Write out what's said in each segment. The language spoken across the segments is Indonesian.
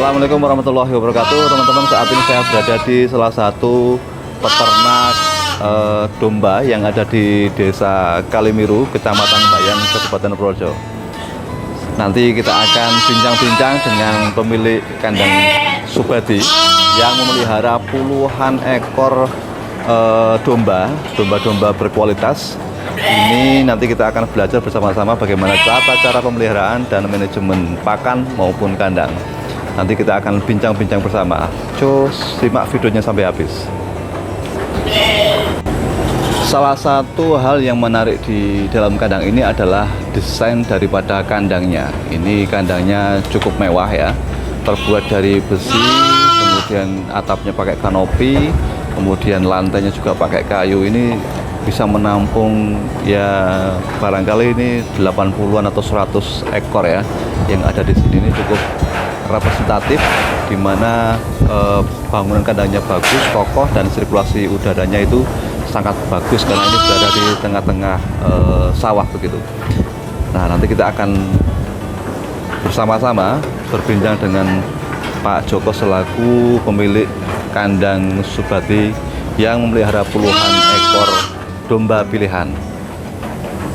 Assalamualaikum warahmatullahi wabarakatuh. Teman-teman, saat ini saya berada di salah satu peternak domba yang ada di Desa Kalimiru, Kecamatan Bayan, Kabupaten Purworejo. Nanti kita akan bincang-bincang dengan pemilik kandang Subadi yang memelihara puluhan ekor domba berkualitas. Ini nanti kita akan belajar bersama-sama bagaimana cara pemeliharaan dan manajemen pakan maupun kandang. Nanti kita akan bincang-bincang bersama. Cus, simak videonya sampai habis. Salah satu hal yang menarik di dalam kandang ini adalah desain daripada kandangnya. Ini kandangnya cukup mewah ya, terbuat dari besi, kemudian atapnya pakai kanopi, kemudian lantainya juga pakai kayu. Ini bisa menampung ya barangkali ini 80-an atau 100 ekor ya yang ada di sini. Ini cukup representatif, di mana bangunan kandangnya bagus, kokoh, dan sirkulasi udaranya itu sangat bagus karena ini berada di tengah-tengah sawah begitu. Nah, nanti kita akan bersama-sama berbincang dengan Pak Joko selaku pemilik kandang Subadi yang memelihara puluhan ekor domba pilihan.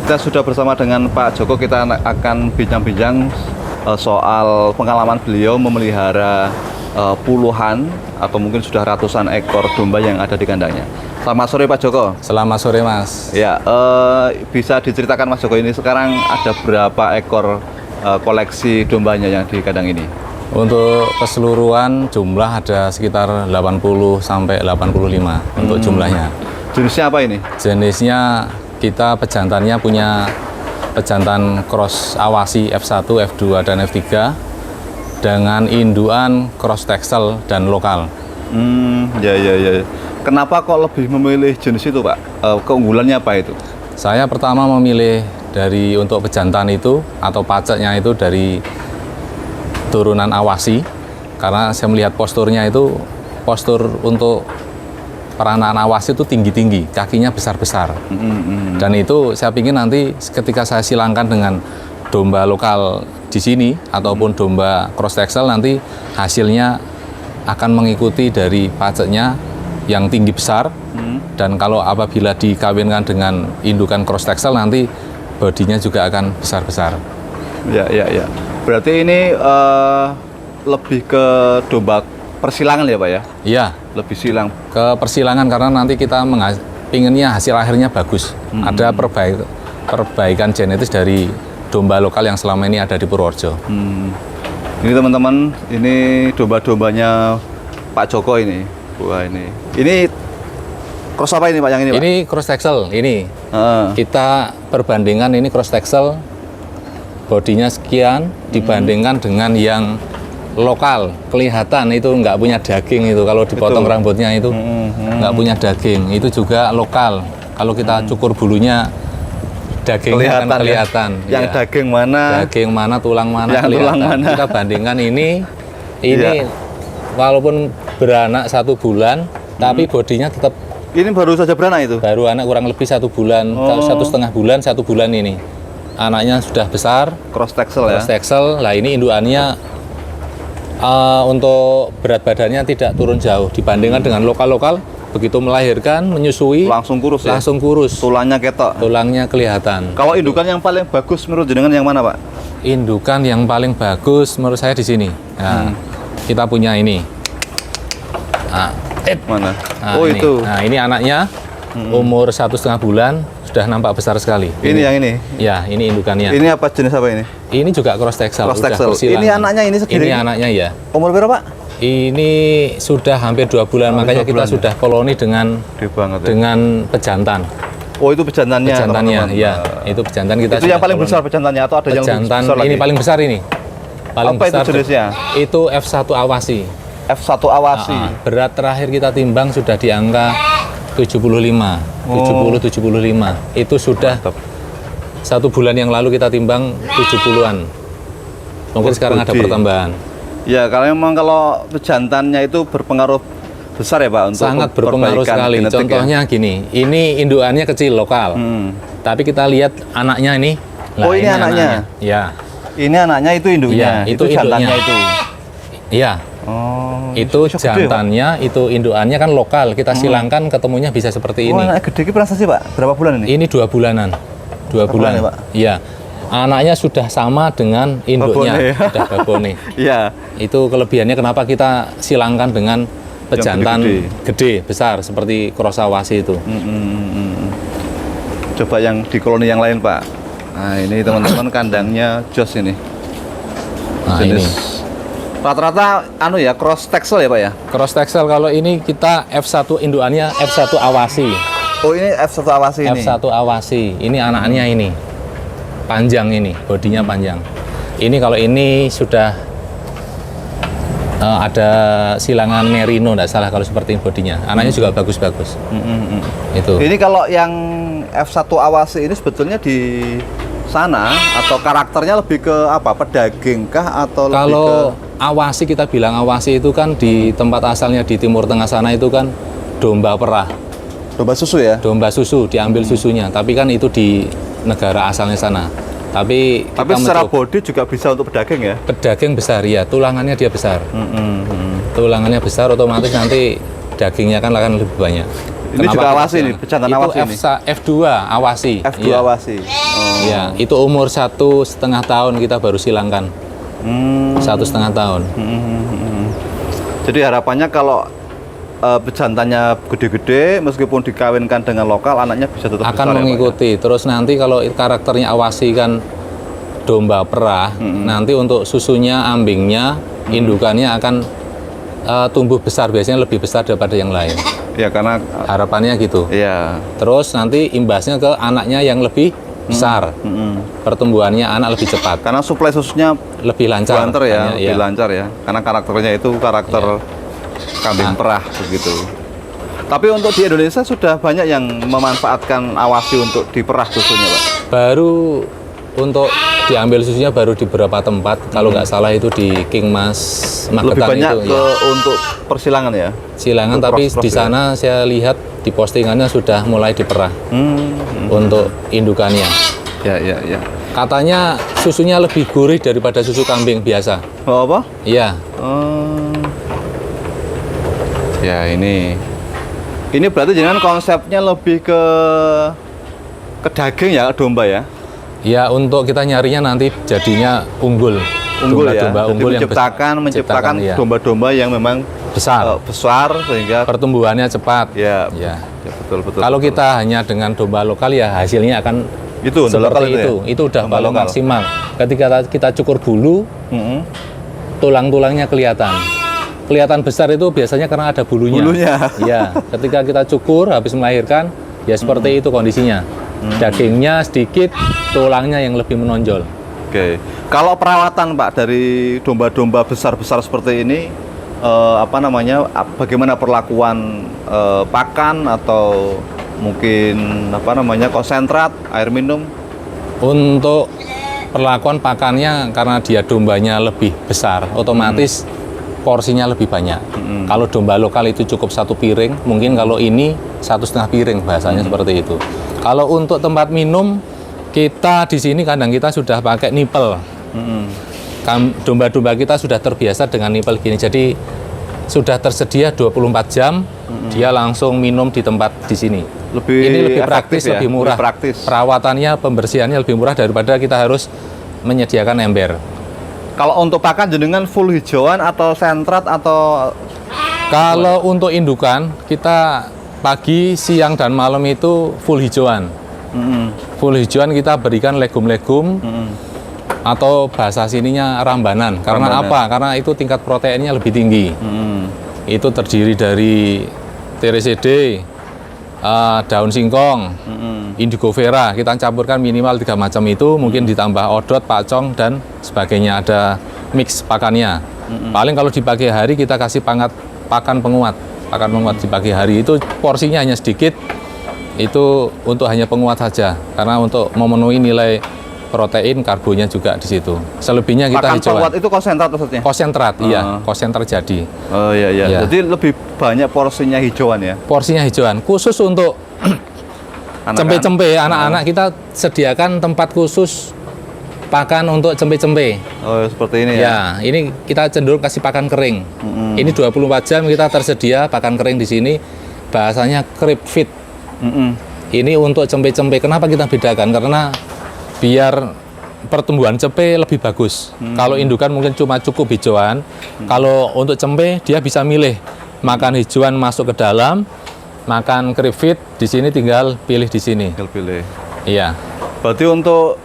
Kita sudah bersama dengan Pak Joko, kita akan bincang-bincang soal pengalaman beliau memelihara puluhan atau mungkin sudah ratusan ekor domba yang ada di kandangnya. Selamat sore Pak Joko. Selamat sore Mas. Ya, bisa diceritakan Mas Joko, ini sekarang ada berapa ekor koleksi dombanya yang di kandang ini? Untuk keseluruhan jumlah ada sekitar 80 sampai 85 untuk jumlahnya. Jenisnya apa ini? Jenisnya kita pejantannya punya pejantan cross awasi F1, F2 dan F3 dengan induan cross texel dan lokal. Ya. Kenapa kok lebih memilih jenis itu, Pak? Keunggulannya apa itu? Saya pertama memilih untuk pejantan itu atau paceknya itu dari turunan awasi, karena saya melihat posturnya itu postur untuk peranan awasi itu tinggi-tinggi, kakinya besar-besar. Dan itu saya pikir nanti ketika saya silangkan dengan domba lokal di sini ataupun domba cross texel, nanti hasilnya akan mengikuti dari paceknya yang tinggi besar. Dan kalau apabila dikawinkan dengan indukan cross texel, nanti bodinya juga akan besar-besar. Ya. Berarti ini lebih ke domba persilangan ya Pak ya? Iya. Lebih silang. Ke persilangan karena nanti kita pinginnya hasil akhirnya bagus. Ada perbaikan genetis dari domba lokal yang selama ini ada di Purworejo. Ini teman-teman, ini domba-dombanya Pak Joko ini. Wah, ini cross apa ini Pak yang ini Pak? Ini cross texel, ini. Kita perbandingan ini cross texel, bodinya sekian dibandingkan dengan yang lokal, kelihatan itu nggak punya daging itu. Kalau dipotong rambutnya itu nggak punya daging. Itu juga lokal. Kalau kita cukur bulunya, dagingnya akan kelihatan. Ya? Yang daging mana? Daging mana, tulang mana yang kelihatan. Tulang mana? Kita bandingkan ini walaupun beranak 1 bulan, tapi bodinya tetap. Ini baru saja beranak itu? Baru anak kurang lebih 1 bulan, 1,5 bulan, 1 bulan ini. Anaknya sudah besar. Cross texel ya? Cross texel. Lah ini induannya untuk berat badannya tidak turun jauh dibandingkan dengan lokal-lokal. Begitu melahirkan, menyusui langsung kurus ya? Langsung kurus. Tulangnya ketok? Tulangnya kelihatan. Kalau indukan yang paling bagus menurut jenengan yang mana Pak? Indukan yang paling bagus menurut saya di sini. Nah, kita punya ini. Mana? Nah, oh ini. itu. Nah ini anaknya umur 1,5 bulan, sudah nampak besar sekali. Ini yang ini? Ya, ini indukannya. Ini apa jenis apa ini? Ini juga cross texel. Cross texel. Ini anaknya ini sendiri? Ini anaknya ya. Umur berapa Pak? Ini sudah hampir 2 bulan, makanya kita sudah koloni dengan pejantan. Oh itu pejantannya? Pejantannya, iya. Itu pejantan kita. Itu yang paling besar pejantannya atau ada yang besar lagi? Ini paling besar ini. Paling apa besar itu jenisnya? Itu F1 awasi. F1 awasi. Berat terakhir kita timbang sudah di angka 75. 70-75. Itu sudah 1 bulan yang lalu kita timbang 70-an. Mungkin sekarang ada pertambahan. Ya, kalau pejantannya itu berpengaruh besar ya Pak untuk sangat berpengaruh sekali. Contohnya ya? Gini, ini indukannya kecil lokal, tapi kita lihat anaknya ini. Oh ini anaknya. Ya. Ini anaknya, itu induknya. Ya, itu jantannya itu. Iya, Oh, itu bisa gede, Pak? jantannya, itu indukannya kan lokal. Kita silangkan ketemunya bisa seperti Oh, ini. anak gede ini berapa sih, Pak? Berapa bulan ini? Ini 2 bulanan. 2 bulan bulan. ya, Pak? Iya. Anaknya sudah sama dengan induknya, Babone, ya? sudah babone. Iya. Itu kelebihannya kenapa kita silangkan dengan pejantan gede-gede. gede, besar seperti cross awasi itu. Coba yang di koloni yang lain, Pak. Nah, ini teman-teman kandangnya jos ini. Nah, Jenis ini rata-rata anu ya, cross texel ya, Pak ya? cross texel. Kalau ini kita F1 indukannya F1 awasi. Oh, ini F1 awasi ini. F1 awasi. Ini anaknya ini. Panjang ini, bodinya panjang. Ini kalau ini sudah ada silangan merino, enggak salah kalau seperti bodinya. Anaknya juga bagus-bagus. Itu. Ini kalau yang F1 awasi ini sebetulnya di sana atau karakternya lebih ke apa? Pedaging kah atau lebih Kalau ke awasi, kita bilang awasi itu kan di tempat asalnya di Timur Tengah sana itu kan domba perah, domba susu ya? domba susu, diambil susunya. Tapi kan itu di negara asalnya sana. Tapi Tapi kita secara mencoba- body juga bisa untuk pedaging ya? pedaging besar ya, tulangannya dia besar. Tulangannya besar, otomatis nanti dagingnya kan akan lebih banyak. Ini juga kita awasi bilang? nih, pejantan itu awasi ini. F2 awasi. F2 Iya. awasi. Oh. Iya, itu umur 1,5 tahun kita baru silangkan. 1,5 tahun. Jadi harapannya kalau pejantannya gede-gede, meskipun dikawinkan dengan lokal, anaknya bisa tetap besar Akan ya, Pak, ya? mengikuti. Terus nanti kalau karakternya awasi kan domba perah, nanti untuk susunya, ambingnya, indukannya akan tumbuh besar, biasanya lebih besar daripada yang lain. Ya karena Harapannya gitu. ya. Terus nanti imbasnya ke anaknya yang lebih besar. Pertumbuhannya anak lebih cepat, Karena suplai susunya lebih lancar. lancar ya, Makanya, lebih iya. lancar ya. Karena karakternya itu karakter kambing Nah. perah begitu. Tapi untuk di Indonesia sudah banyak yang memanfaatkan awasi untuk diperah susunya, Pak. Baru untuk diambil susunya baru di beberapa tempat. Kalau nggak salah itu di King Mas Lebih Magetan banyak itu ke ya. untuk persilangan ya. Silangan, Untuk tapi cross-cross di ya? sana saya lihat di postingannya sudah mulai diperah untuk indukannya. Ya, ya, ya. Katanya susunya lebih gurih daripada susu kambing biasa. Oh, apa? Iya, Ya, ini berarti jangan konsepnya lebih ke daging ya, domba ya. ya untuk kita nyarinya nanti jadinya unggul. Unggul ya. Domba Jadi unggul yang menciptakan iya. domba-domba yang memang besar. besar sehingga Pertumbuhannya cepat. ya, Ya. ya betul betul. Kalau betul. kita hanya dengan domba lokal ya hasilnya akan Itu, domba lokal seperti itu itu. ya? Itu udah Domba paling lokal. maksimal. Ketika kita cukur bulu, tulang-tulangnya kelihatan. Kelihatan besar itu biasanya karena ada bulunya. Bulunya. Iya, ketika kita cukur habis melahirkan, ya seperti itu kondisinya. Dagingnya sedikit, tulangnya yang lebih menonjol. Oke. Kalau perawatan Pak dari domba-domba besar-besar seperti ini bagaimana perlakuan pakan atau mungkin konsentrat, air minum? Untuk perlakuan pakannya karena dia dombanya lebih besar, otomatis porsinya lebih banyak. Kalau domba lokal itu cukup 1 piring, mungkin kalau ini 1,5 piring bahasanya seperti itu. Kalau untuk tempat minum, kita di sini kandang kita sudah pakai nipel. Domba-domba kita sudah terbiasa dengan nipel gini, jadi sudah tersedia 24 jam, dia langsung minum di tempat di sini. Ini lebih praktis, efektif ya? lebih murah. Lebih praktis. Perawatannya, pembersihannya lebih murah daripada kita harus menyediakan ember. Kalau untuk pakan jenengan full hijauan atau sentrat atau Kalau untuk indukan, kita pagi, siang, dan malam itu full hijauan. Full hijauan kita berikan legum-legum atau bahasa sininya rambanan. Karena Rambanan. apa? Karena itu tingkat proteinnya lebih tinggi. Itu terdiri dari TRCD, daun singkong, indigo vera. Kita campurkan minimal 3 macam itu, mungkin ditambah odot, pacong, dan sebagainya. Ada mix pakannya. Paling kalau di pagi hari kita kasih pakan penguat di pagi hari itu porsinya hanya sedikit, itu untuk hanya penguat saja karena untuk memenuhi nilai protein, karbonya juga di situ. Selebihnya kita pakan hijauan. penguat itu konsentrat maksudnya? Konsentrat, iya, konsentrat jadi. Oh iya. Iya. Jadi lebih banyak porsinya hijauan ya. Porsinya hijauan. Khusus untuk Anak-anak. cempe-cempe anak-anak kita sediakan tempat khusus pakan untuk cempe-cempe. Oh, seperti ini ya. Ya, ini kita cenderung kasih pakan kering. Ini 24 jam kita tersedia pakan kering di sini. Bahasanya crib feed. Ini untuk cempe-cempe. Kenapa kita bedakan? Karena biar pertumbuhan cempe lebih bagus. Kalau indukan mungkin cuma cukup hijauan. Kalau untuk cempe dia bisa milih makan hijauan masuk ke dalam, makan crib feed di sini tinggal pilih di sini. Tinggal pilih. Iya. Berarti untuk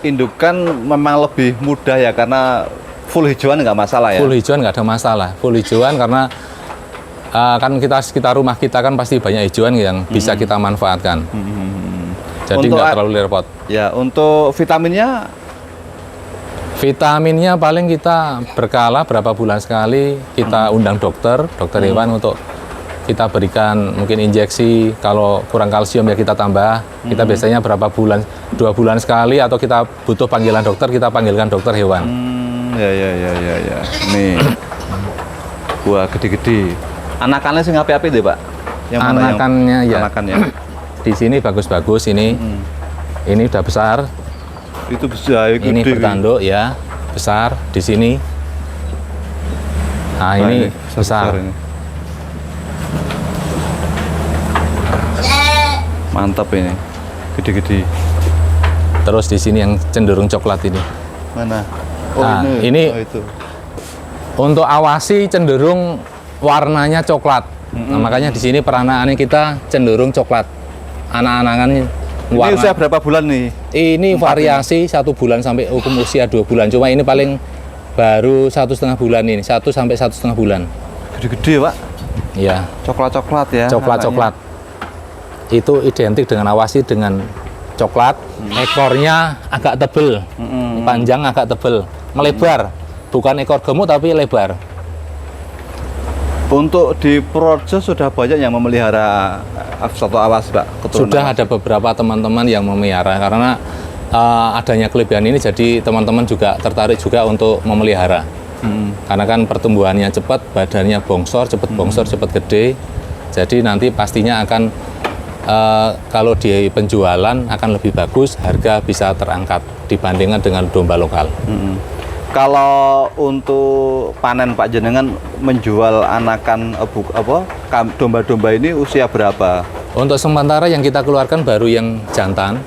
indukan memang lebih mudah ya karena full hijauan nggak masalah ya. Full hijauan nggak ada masalah. Full hijauan karena kan kita sekitar rumah kita kan pasti banyak hijauan yang bisa kita manfaatkan. Jadi Untuk nggak terlalu repot. Ya, untuk vitaminnya Vitaminnya paling kita berkala berapa bulan sekali kita undang dokter hewan untuk kita berikan mungkin injeksi. Kalau kurang kalsium ya kita tambah. Kita biasanya berapa bulan, 2 bulan sekali atau kita butuh panggilan dokter, kita panggilkan dokter hewan. ya. Nih. Wah, gede-gede. Anakannya sih ngapi-api deh, Pak. Yang mana Anakannya yang ya. anakannya? Di sini bagus-bagus ini. Ini udah besar. Itu bisa ya, Ini gede. bertanduk ya, besar di sini. Nah, ini besar. ini. Mantap ini. Gede-gede. Terus di sini yang cenderung coklat ini. Mana? Oh, Nah, ini oh, itu. untuk awasi cenderung warnanya coklat. Nah, makanya di sini peranakannya kita cenderung coklat. Anak-anakannya Ini warna. usia berapa bulan nih? Ini variasi 1 bulan sampai usia 2 bulan. Cuma ini paling baru 1,5 bulan ini, 1 sampai 1,5 bulan. Gede-gede, Pak. Iya, Coklat-coklat ya. coklat-coklat. Itu identik dengan awasi dengan coklat. Ekornya agak tebel, panjang agak tebel, melebar. Bukan ekor gemuk tapi lebar. Untuk di Projo sudah banyak yang memelihara satu awas, Pak. Keturunan Sudah awas. ada beberapa teman-teman yang memelihara karena adanya kelebihan ini, jadi teman-teman juga tertarik juga untuk memelihara. Karena kan pertumbuhannya cepat, badannya bongsor, cepat gede. Jadi nanti pastinya akan kalau di penjualan akan lebih bagus, harga bisa terangkat dibandingkan dengan domba lokal. Kalau untuk panen Pak Jenengan menjual anakan domba-domba ini usia berapa? Untuk sementara yang kita keluarkan baru yang jantan.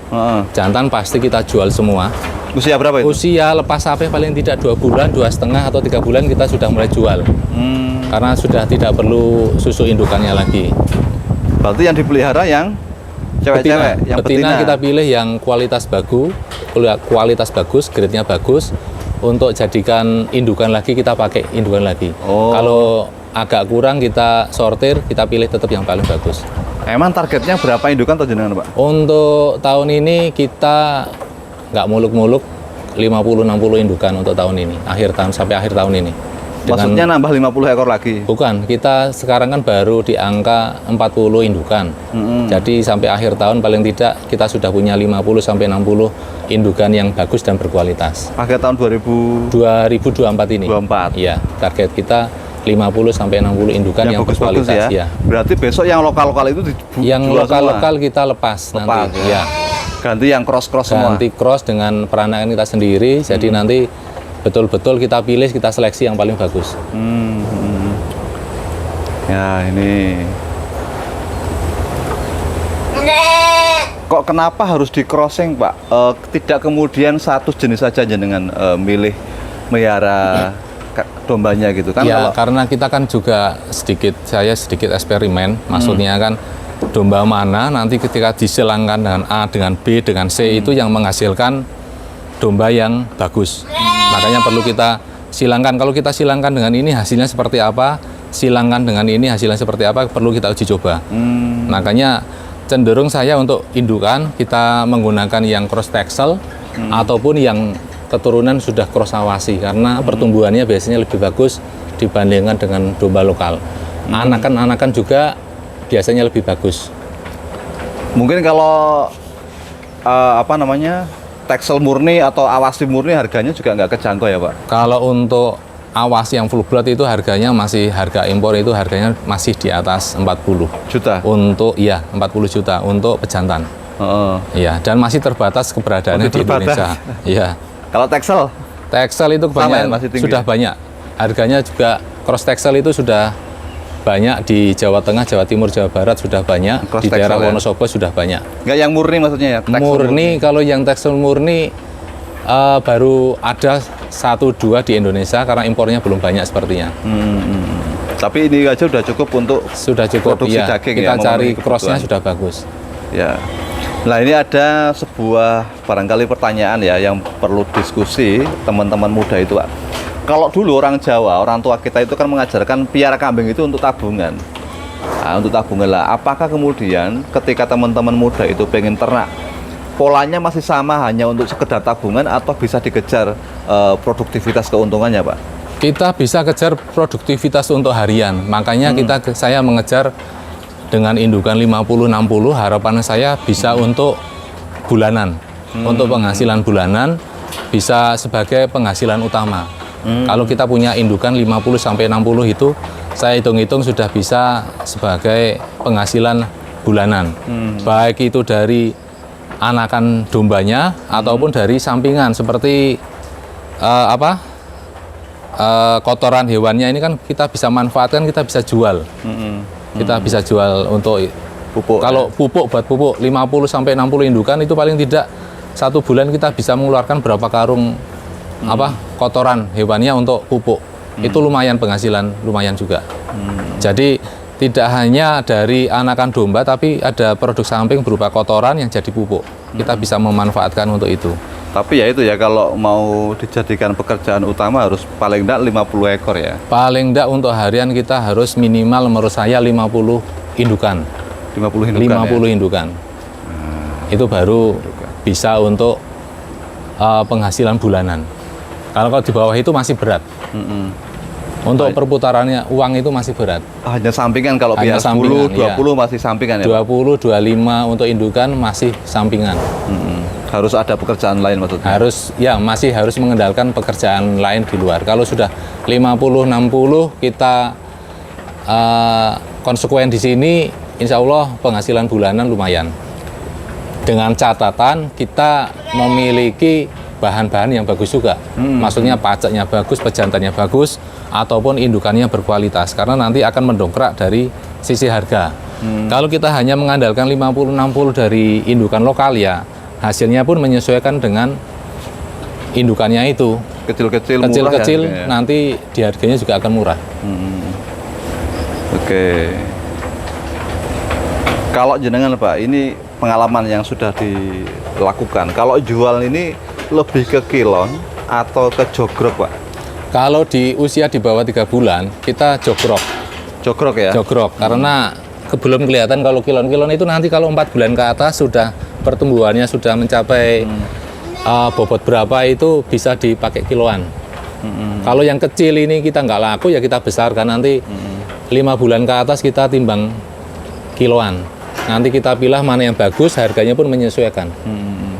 Jantan pasti kita jual semua. Usia berapa itu? Usia lepas sapi paling tidak 2 bulan, 2,5 atau 3 bulan kita sudah mulai jual. Karena sudah tidak perlu susu indukannya lagi. Berarti yang dipelihara yang cewek-cewek, yang betina. Kita pilih yang kualitas bagus, grade-nya bagus. Untuk jadikan indukan lagi kita pakai indukan lagi. Kalau agak kurang kita sortir, kita pilih tetap yang paling bagus. Emang targetnya berapa indukan atau jenengan, Pak? Untuk tahun ini kita nggak muluk-muluk 50-60 indukan untuk tahun ini, sampai akhir tahun ini. Maksudnya nambah 50 ekor lagi? Bukan, kita sekarang kan baru di angka 40 indukan. Jadi sampai akhir tahun paling tidak kita sudah punya 50-60 indukan yang bagus dan berkualitas. Akhir tahun 2024 ini. 24. Iya, target kita 50-60 indukan yang bagus-bagus berkualitas ya. ya. Berarti besok yang lokal-lokal itu Yang lokal-lokal kita lepas nanti. Ya. Ganti yang cross-cross semua. Ganti cross dengan peranakan kita sendiri. Jadi nanti betul-betul kita pilih, kita seleksi yang paling bagus. Ya, ini. Kok kenapa harus di crossing, Pak? Tidak kemudian satu jenis saja jenengan milih melihara dombanya gitu kan? Ya, karena kita kan juga saya sedikit eksperimen. Maksudnya kan domba mana nanti ketika disilangkan dengan A, dengan B, dengan C itu yang menghasilkan domba yang bagus. Makanya perlu kita silangkan. Kalau kita silangkan dengan ini hasilnya seperti apa, silangkan dengan ini hasilnya seperti apa, perlu kita uji coba. Makanya cenderung saya untuk indukan kita menggunakan yang cross texel ataupun yang keturunan sudah cross awasi karena pertumbuhannya biasanya lebih bagus dibandingkan dengan domba lokal. Anakan juga biasanya lebih bagus. Mungkin kalau Texel murni atau awasi murni harganya juga nggak kejangkau ya, Pak? Kalau untuk awasi yang full blood itu harganya masih, harga impor itu harganya masih di atas 40 juta. Untuk 40 juta untuk pejantan. Iya, dan masih terbatas keberadaannya di Indonesia. Iya. Kalau Texel Texel itu Sama ya, kebanyakan masih tinggi? sudah banyak. Harganya juga cross Texel itu sudah banyak di Jawa Tengah, Jawa Timur, Jawa Barat sudah banyak. Cross Di daerah Texel ya? Wonosobo sudah banyak. nggak yang murni maksudnya ya? Texel Murni, kalau yang Texel murni baru ada 1-2 di Indonesia karena impornya belum banyak sepertinya. Tapi ini aja udah cukup untuk Sudah cukup, produksi ya. daging Kita ya, cari memenuhi crossnya kebutuhan. sudah bagus. Ya. Nah ini ada sebuah barangkali pertanyaan ya yang perlu diskusi teman-teman muda itu Pak. Kalau dulu orang Jawa, orang tua kita itu kan mengajarkan piara kambing itu untuk tabungan. Nah, untuk tabungan lah. Apakah kemudian ketika teman-teman muda itu pengen ternak, polanya masih sama hanya untuk sekedar tabungan atau bisa dikejar produktivitas keuntungannya Pak? Kita bisa kejar produktivitas untuk harian. Makanya saya mengejar dengan indukan 50-60, harapan saya bisa untuk bulanan. Untuk penghasilan bulanan bisa sebagai penghasilan utama. Kalau kita punya indukan 50-60 itu saya hitung-hitung sudah bisa sebagai penghasilan bulanan. Baik itu dari anakan dombanya ataupun dari sampingan seperti kotoran hewannya ini kan kita bisa manfaatkan, kita bisa jual. Kita bisa jual untuk Pupuk. kalau pupuk buat pupuk 50-60 indukan itu paling tidak 1 bulan kita bisa mengeluarkan berapa karung kotoran hewannya untuk pupuk. Itu lumayan penghasilan, lumayan juga. Jadi tidak hanya dari anakan domba tapi ada produk samping berupa kotoran yang jadi pupuk. Kita bisa memanfaatkan untuk itu. Tapi ya itu ya, kalau mau dijadikan pekerjaan utama harus paling enggak 50 ekor ya. Paling enggak untuk harian kita harus minimal menurut saya 50 indukan. 50 indukan 50 ya? indukan. Itu baru bisa untuk penghasilan bulanan. Kalau di bawah itu masih berat. Untuk perputarannya uang itu masih berat. Hanya sampingan kalau Hanya pihak 10, sampingan, 20 iya. masih sampingan ya? 20, 25 untuk indukan masih sampingan. Harus ada pekerjaan lain maksudnya? Masih harus mengendalikan pekerjaan lain di luar. Kalau sudah 50, 60 kita konsekuen di sini, insya Allah penghasilan bulanan lumayan. Dengan catatan kita memiliki bahan-bahan yang bagus juga. Maksudnya pajaknya bagus, pejantannya bagus, ataupun indukannya berkualitas. Karena nanti akan mendongkrak dari sisi harga. Kalau kita hanya mengandalkan 50-60 dari indukan lokal ya, hasilnya pun menyesuaikan dengan indukannya itu. Kecil-kecil murah Kecil-kecil ya, harganya? nanti di harganya juga akan murah. Oke. Kalau jenengan Pak, ini pengalaman yang sudah dilakukan. Kalau jual ini lebih ke kilon atau ke jogrok Pak? Kalau di usia di bawah 3 bulan, kita jogrok. Jogrok ya? Jogrok, karena belum kelihatan kalau kilon-kilon itu nanti kalau 4 bulan ke atas sudah pertumbuhannya sudah mencapai bobot berapa itu bisa dipakai kiloan. Kalau yang kecil ini kita nggak laku ya kita besarkan nanti 5 bulan ke atas kita timbang kiloan. Nanti kita pilih mana yang bagus, harganya pun menyesuaikan.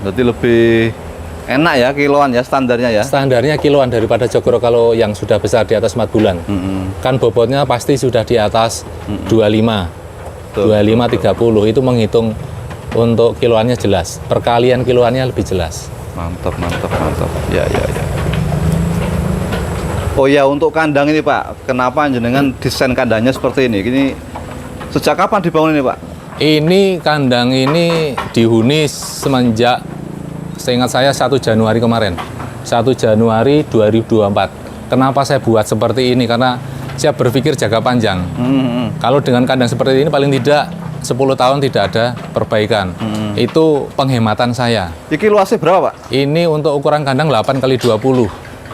Berarti lebih enak ya kiloan ya standarnya ya? Standarnya kiloan daripada jogrok kalau yang sudah besar di atas 4 bulan. Kan bobotnya pasti sudah di atas 25, 25-30 itu menghitung untuk kiloannya jelas. Perkalian kiloannya lebih jelas. Mantap. Ya. Oh ya, untuk kandang ini Pak, kenapa jenengan desain kandangnya seperti ini? Ini sejak kapan dibangun ini Pak? Ini kandang ini dihuni semenjak seingat saya 1 Januari kemarin. 1 Januari 2024. Kenapa saya buat seperti ini? Karena saya berpikir jangka panjang. Kalau dengan kandang seperti ini paling tidak 10 tahun tidak ada perbaikan. Itu penghematan saya. Ini luasnya berapa Pak? Ini untuk ukuran kandang 8x20.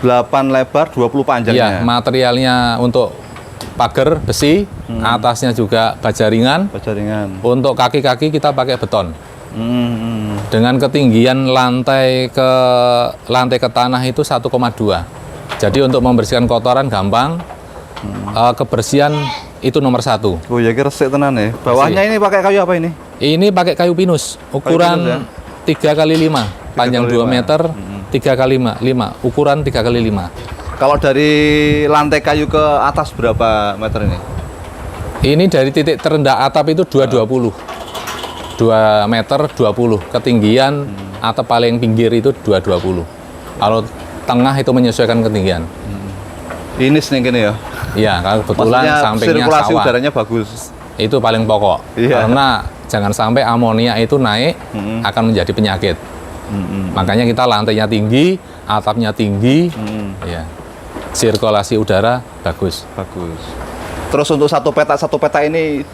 8 lebar, 20 panjangnya. Iya, materialnya untuk pagar besi, atasnya juga baja ringan. Baja ringan. Untuk kaki-kaki kita pakai beton. Dengan ketinggian lantai ke tanah itu 1,2. Jadi untuk membersihkan kotoran gampang. Kebersihan itu nomor 1. Oh ya, kira resik tenan ya. Bawahnya ini pakai kayu apa ini? Ini pakai kayu pinus, ukuran pinus 3x5, panjang 2 meter, 3x5, ukuran 3x5. Kalau dari lantai kayu ke atas berapa meter ini? Ini dari titik terendah atap itu 220. 2 meter 20. Ketinggian atap paling pinggir itu 220. Kalau tengah itu menyesuaikan ketinggian. Ini nih gini ya. Iya, kalau kebetulan Maksudnya sampingnya sirkulasi sawah. udaranya bagus. Itu paling pokok. Iya. Karena jangan sampai amonia itu naik akan menjadi penyakit. Makanya kita lantainya tinggi, atapnya tinggi, ya. Sirkulasi udara bagus. Bagus. Terus untuk satu peta ini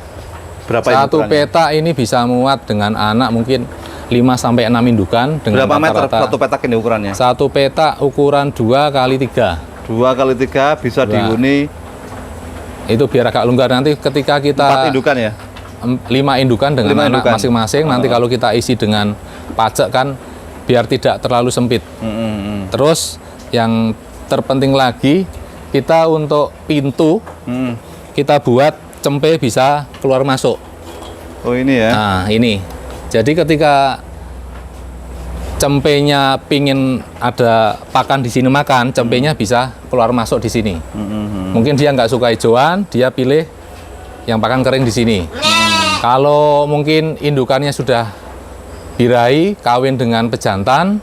berapa Satu indukannya? peta ini bisa muat dengan anak mungkin 5 sampai 6 indukan dengan Berapa meter rata-rata. satu petak ini ukurannya? Satu peta ukuran 2 kali 3. 2 kali 3 bisa Dua. dihuni Itu biar agak longgar nanti ketika 4 kita indukan ya? 5 indukan dengan 5 anak indukan. masing-masing. Nanti kalau kita isi dengan pacek kan biar tidak terlalu sempit. Terus yang terpenting lagi kita untuk pintu kita buat cempe bisa keluar masuk. Oh ini ya? Nah ini. Jadi ketika cempenya pingin ada pakan di sini makan, cempenya bisa keluar masuk di sini. Mungkin dia nggak suka hijauan, dia pilih yang pakan kering di sini. Kalau mungkin indukannya sudah birahi, kawin dengan pejantan,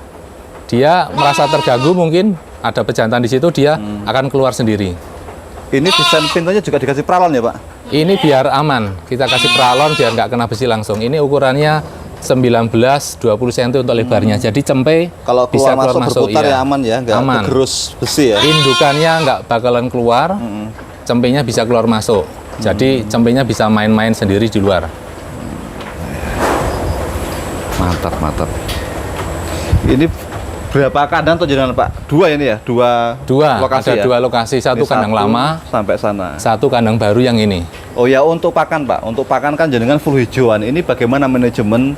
dia merasa terganggu, mungkin ada pejantan di situ, dia akan keluar sendiri. Ini desain pintunya juga dikasih pralon ya Pak? Ini biar aman, kita kasih pralon biar nggak kena besi langsung. Ini ukurannya 19-20 cm untuk lebarnya. Jadi cempe Kalau bisa keluar keluar masuk berputar iya. ya aman ya, nggak Aman. kegerus besi ya? Indukannya nggak bakalan keluar, cempenya bisa keluar masuk. Jadi cempenya bisa main-main sendiri di luar. Mantap, mantap. Ini berapa kandang tuh jenengan Pak? 2 ini ya? Dua lokasi Ada ya? 2 lokasi, satu Ini kandang lama, sampai sana. satu kandang baru yang ini. Oh ya, untuk pakan Pak, untuk pakan kan jenengan full hijauan. Ini bagaimana manajemen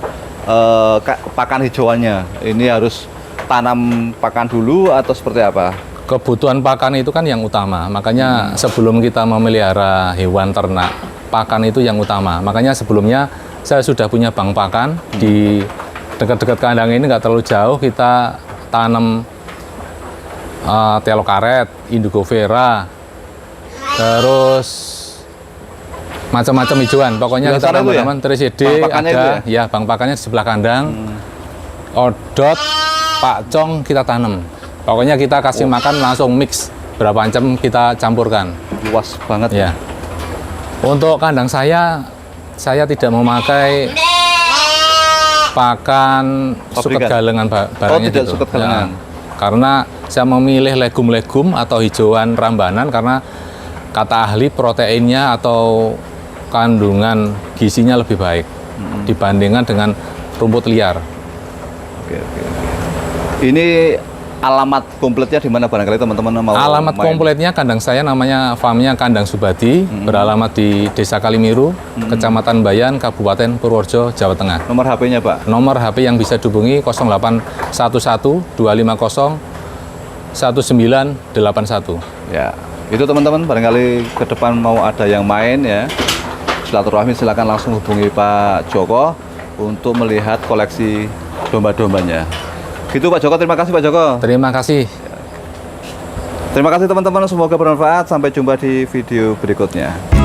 pakan hijauannya? Ini harus tanam pakan dulu atau seperti apa? Kebutuhan pakan itu kan yang utama. Makanya sebelum kita memelihara hewan ternak, pakan itu yang utama. Makanya sebelumnya saya sudah punya bank pakan di dekat-dekat kandang ini, nggak terlalu jauh. Kita tanam telo karet, indigo vera, terus macam-macam hijauan. Pokoknya Sebelah kita sana itu ya? tanam TCD Bank pakannya itu ada, ya bank pakannya di sebelah kandang. Odot, pakcong kita tanam. Pokoknya kita kasih makan langsung mix. Berapa macam kita campurkan. Luas banget. Ya. Untuk kandang saya tidak memakai pakan suket Pabrikan? galengan barangnya tidak gitu. suket galengan. Ya. Karena saya memilih legum-legum atau hijauan rambanan karena kata ahli proteinnya atau kandungan gizinya lebih baik dibandingkan dengan rumput liar. Oke. Ini alamat kompletnya di mana barangkali teman-teman mau Alamat main? kompletnya kandang saya namanya farmnya Kandang Subadi, beralamat di Desa Kalimiru, Kecamatan Bayan, Kabupaten Purworejo, Jawa Tengah. Nomor HP-nya Pak? Nomor HP yang bisa dihubungi 0811 250 1981. Ya, itu teman-teman barangkali ke depan mau ada yang main ya, silaturahmi silakan langsung hubungi Pak Joko untuk melihat koleksi domba-dombanya. Gitu Pak Joko, terima kasih Pak Joko. Terima kasih. Terima kasih teman-teman, semoga bermanfaat. Sampai jumpa di video berikutnya.